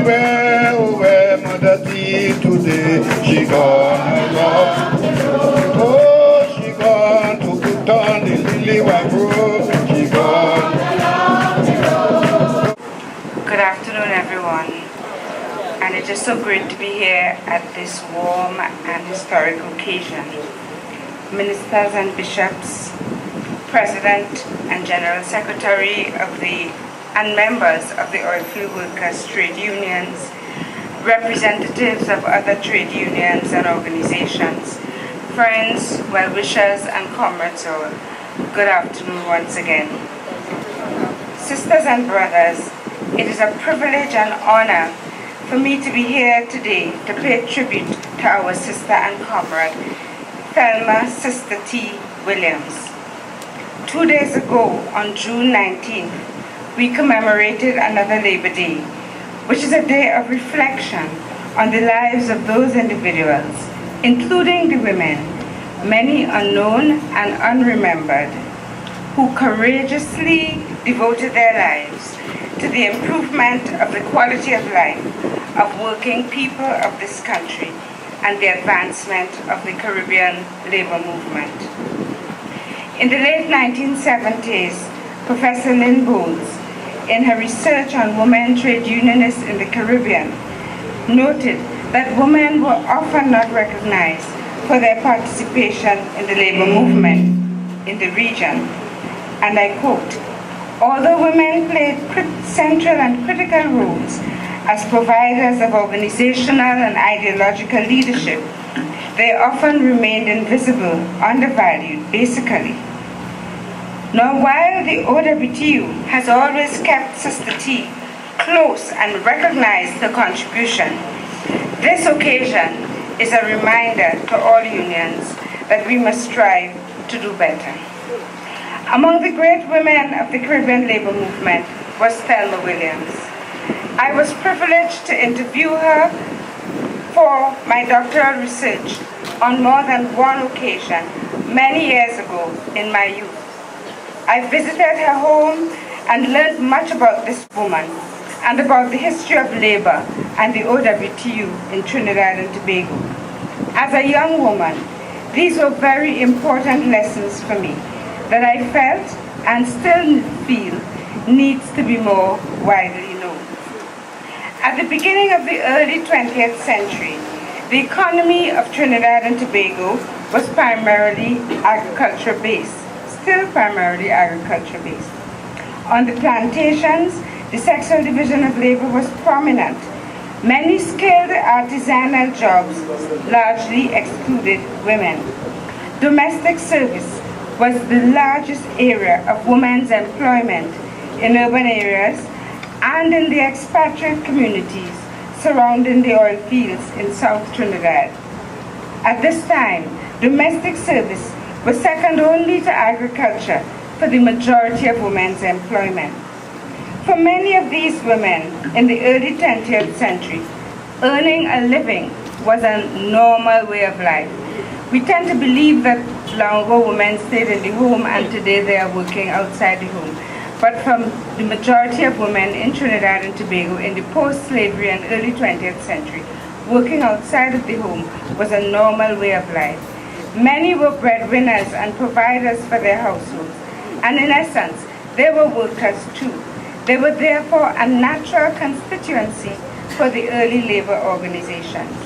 where, oh, where Mother Tea today? She gone along. Oh, she gone to put on the lily white robe. She gone. Good afternoon, everyone. And it is so great to be here at this warm and historic occasion. Ministers and bishops, President and General Secretary and members of the Oilfield Workers Trade Unions, representatives of other trade unions and organizations, friends, well-wishers, and comrades all, good afternoon once again. Sisters and brothers, it is a privilege and honor for me to be here today to pay tribute to our sister and comrade, Thelma Sister T. Williams. 2 days ago, on June 19th, we commemorated another Labor Day, which is a day of reflection on the lives of those individuals, including the women, many unknown and unremembered, who courageously devoted their lives to the improvement of the quality of life of working people of this country and the advancement of the Caribbean labor movement. In the late 1970s, Professor Lynn Bowles, in her research on women trade unionists in the Caribbean, noted that women were often not recognized for their participation in the labor movement in the region. And I quote, "Although women played central and critical roles as providers of organizational and ideological leadership, they often remained invisible, undervalued, basically. Now, while the OWTU has always kept Sister T close and recognized her contribution, this occasion is a reminder to all unions that we must strive to do better." Among the great women of the Caribbean labor movement was Thelma Williams. I was privileged to interview her for my doctoral research on more than one occasion many years ago in my youth. I visited her home and learned much about this woman and about the history of labor and the OWTU in Trinidad and Tobago. As a young woman, these were very important lessons for me that I felt and still feel needs to be more widely known. At the beginning of the early 20th century, the economy of Trinidad and Tobago was primarily agriculture-based, still primarily agriculture-based. On the plantations, the sexual division of labor was prominent. Many skilled artisanal jobs largely excluded women. Domestic service was the largest area of women's employment in urban areas and in the expatriate communities surrounding the oil fields in South Trinidad. At this time, domestic service was second only to agriculture for the majority of women's employment. For many of these women in the early 20th century, earning a living was a normal way of life. We tend to believe that long ago women stayed in the home and today they are working outside the home. But from the majority of women in Trinidad and Tobago in the post-slavery and early 20th century, working outside of the home was a normal way of life. Many were breadwinners and providers for their households, and in essence, they were workers too. They were therefore a natural constituency for the early labor organizations.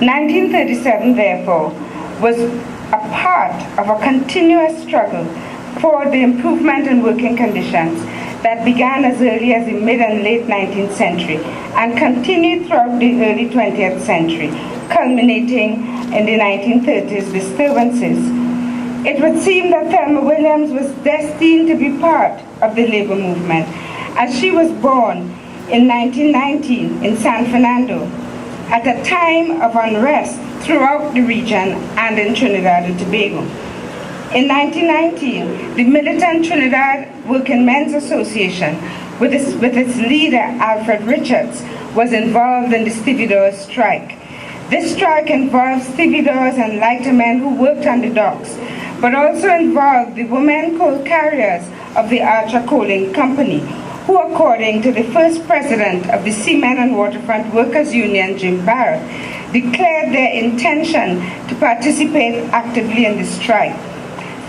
1937, therefore, was a part of a continuous struggle for the improvement in working conditions that began as early as the mid and late 19th century and continued throughout the early 20th century, culminating in the 1930s disturbances. It would seem that Thelma Williams was destined to be part of the labor movement, as she was born in 1919 in San Fernando, at a time of unrest throughout the region and in Trinidad and Tobago. In 1919, the militant Trinidad Working Men's Association, with its leader Alfred Richards, was involved in the stevedores strike. This strike involved stevedores and lightermen who worked on the docks, but also involved the women coal carriers of the Archer Coaling Company, who, according to the first president of the Seamen and Waterfront Workers Union, Jim Barrett, declared their intention to participate actively in the strike.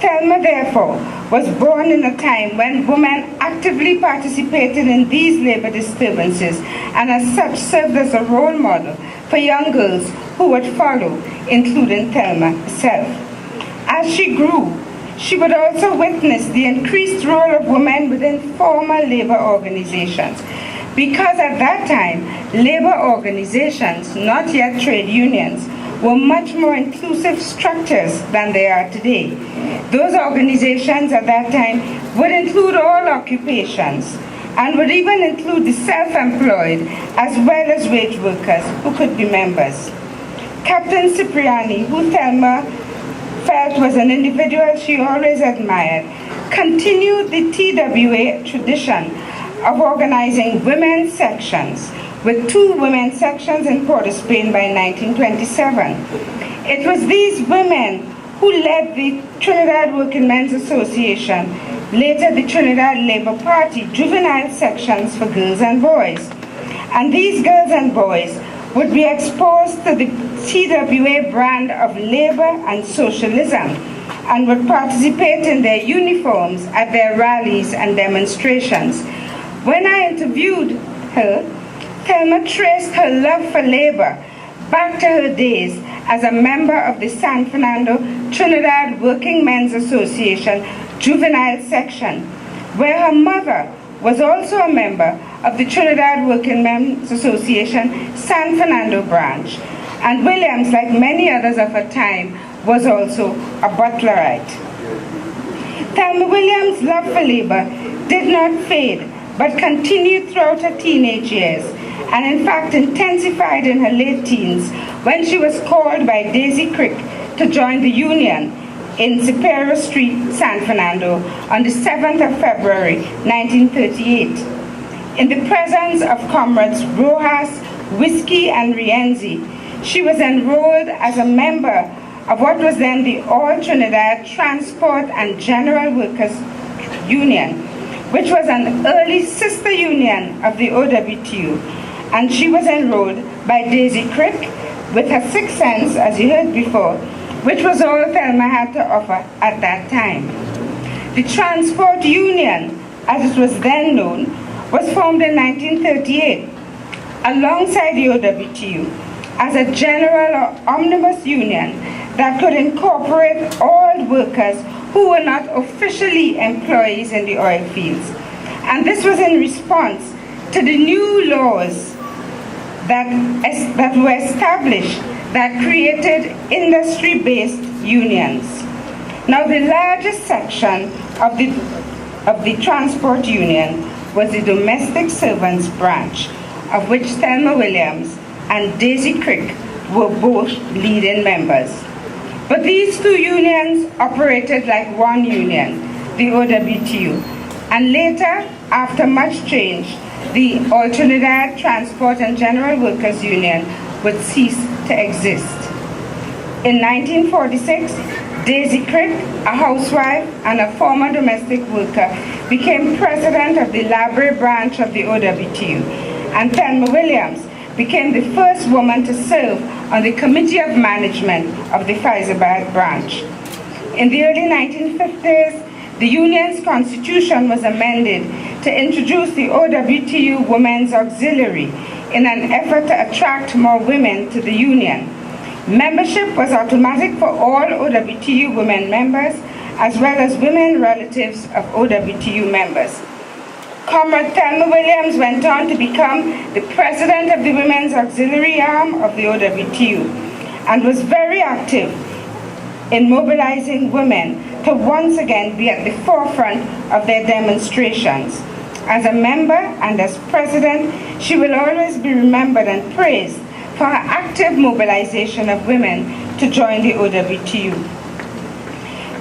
THELMA, therefore, was born in a time when women actively participated in these labor disturbances and as such served as a role model for young girls who would follow, including THELMA herself. As she grew, she would also witness the increased role of women within formal labor organizations, because at that time, labor organizations, not yet trade unions, were much more inclusive structures than they are today. Those organizations at that time would include all occupations and would even include the self-employed as well as wage workers who could be members. Captain Cipriani, who THELMA felt was an individual she always admired, continued the TWA tradition of organizing women's sections, with 2 women's sections in Port of Spain by 1927. It was these women who led the Trinidad Working Men's Association, later the Trinidad Labour Party, juvenile sections for girls and boys. And these girls and boys would be exposed to the TWA brand of labor and socialism and would participate in their uniforms at their rallies and demonstrations. When I interviewed her, THELMA traced her love for labor back to her days as a member of the San Fernando Trinidad Working Men's Association juvenile section, where her mother was also a member of the Trinidad Working Men's Association San Fernando branch. And Williams, like many others of her time, was also a Butlerite. THELMA Williams' love for labor did not fade, but continued throughout her teenage years, and in fact intensified in her late teens when she was called by Daisy Crick to join the union in Superior Street, San Fernando on the 7th of February, 1938. In the presence of comrades Rojas, Whiskey, and Rienzi, she was enrolled as a member of what was then the All Trinidad Transport and General Workers Union, which was an early sister union of the OWTU, and she was enrolled by Daisy Crick with her 6 cents, as you heard before, which was all THELMA had to offer at that time. The Transport Union, as it was then known, was formed in 1938 alongside the OWTU as a general or omnibus union that could incorporate all workers who were not officially employees in the oil fields. And this was in response to the new laws that were established that created industry-based unions. Now, the largest section of the transport union was the domestic servants branch, of which THELMA Williams and Daisy Crick were both leading members. But these 2 unions operated like one union, the OWTU, and later, after much change, the All Trinidad Transport and General Workers Union would cease to exist. In 1946, Daisy Crick, a housewife and a former domestic worker, became president of the Library branch of the OWTU, and THELMA Williams became the first woman to serve on the Committee of Management of the Fyzabad branch. In the early 1950s, the union's constitution was amended to introduce the OWTU Women's Auxiliary in an effort to attract more women to the union. Membership was automatic for all OWTU women members, as well as women relatives of OWTU members. Comrade THELMA Williams went on to become the president of the Women's Auxiliary arm of the OWTU and was very active in mobilizing women to once again be at the forefront of their demonstrations. As a member and as president, she will always be remembered and praised for her active mobilization of women to join the OWTU.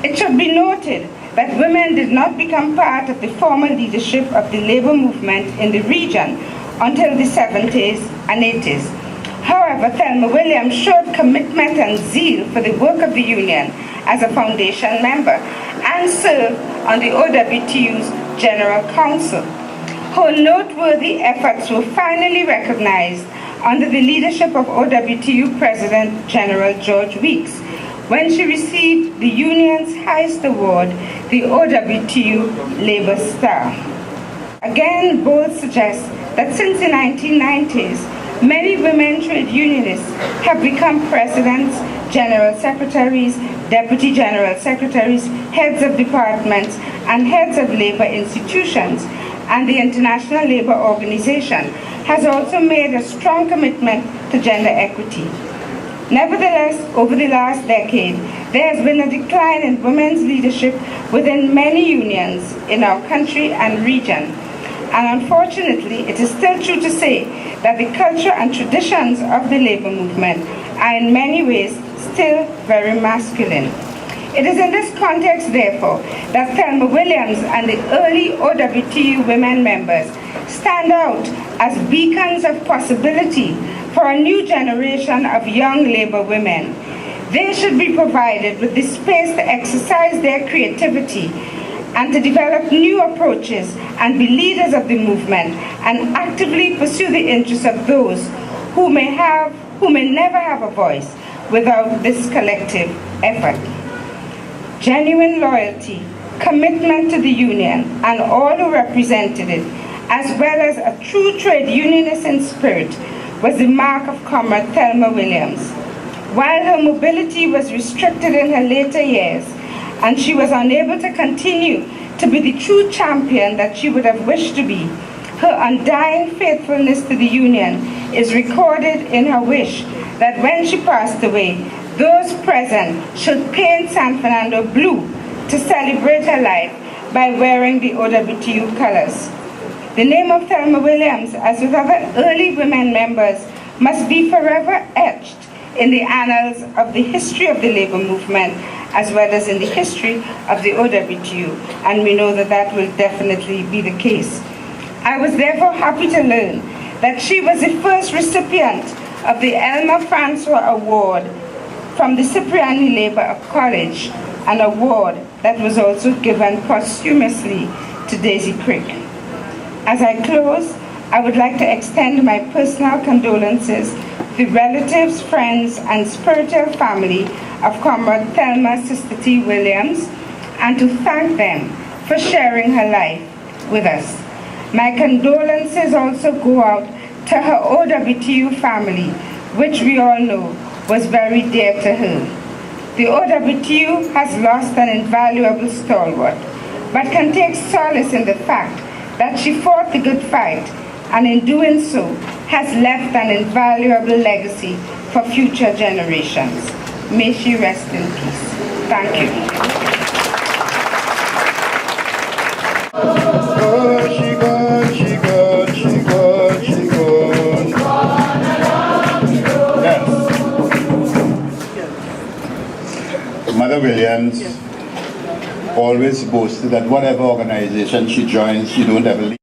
It should be noted that women did not become part of the formal leadership of the labor movement in the region until the 70s and 80s. However, THELMA Williams showed commitment and zeal for the work of the union as a foundation member and served on the OWTU's General Council. Her noteworthy efforts were finally recognized under the leadership of OWTU President General George Weeks, when she received the union's highest award, the OWTU Labour Star. Again, both suggest that since the 1990s, many women trade unionists have become presidents, general secretaries, deputy general secretaries, heads of departments, and heads of labor institutions, and the International Labour Organization has also made a strong commitment to gender equity. Nevertheless, over the last decade, there has been a decline in women's leadership within many unions in our country and region. And unfortunately, it is still true to say that the culture and traditions of the labor movement are in many ways still very masculine. It is in this context, therefore, that THELMA Williams and the early OWTU women members stand out as beacons of possibility for a new generation of young labor women. They should be provided with the space to exercise their creativity and to develop new approaches and be leaders of the movement and actively pursue the interests of those who may never have a voice without this collective effort. Genuine loyalty, commitment to the union and all who represented it, as well as a true trade unionist in spirit, was the mark of Comrade THELMA Williams. While her mobility was restricted in her later years, and she was unable to continue to be the true champion that she would have wished to be, her undying faithfulness to the union is recorded in her wish that when she passed away, those present should paint San Fernando blue to celebrate her life by wearing the OWTU colors. The name of THELMA Williams, as with other early women members, must be forever etched in the annals of the history of the labor movement, as well as in the history of the OWTU, and we know that that will definitely be the case. I was therefore happy to learn that she was the first recipient of the Elmer Francois Award from the Cipriani Labor College, an award that was also given posthumously to Daisy Crick. As I close, I would like to extend my personal condolences to the relatives, friends, and spiritual family of Comrade THELMA Sister T. Williams, and to thank them for sharing her life with us. My condolences also go out to her OWTU family, which we all know was very dear to her. The OWTU has lost an invaluable stalwart, but can take solace in the fact that she fought the good fight, and in doing so, has left an invaluable legacy for future generations. May she rest in peace. Thank you. Oh, she gone, she gone, she gone, she gone. Yes. Mother Williams always boasted that whatever organization she joins, she don't ever leave.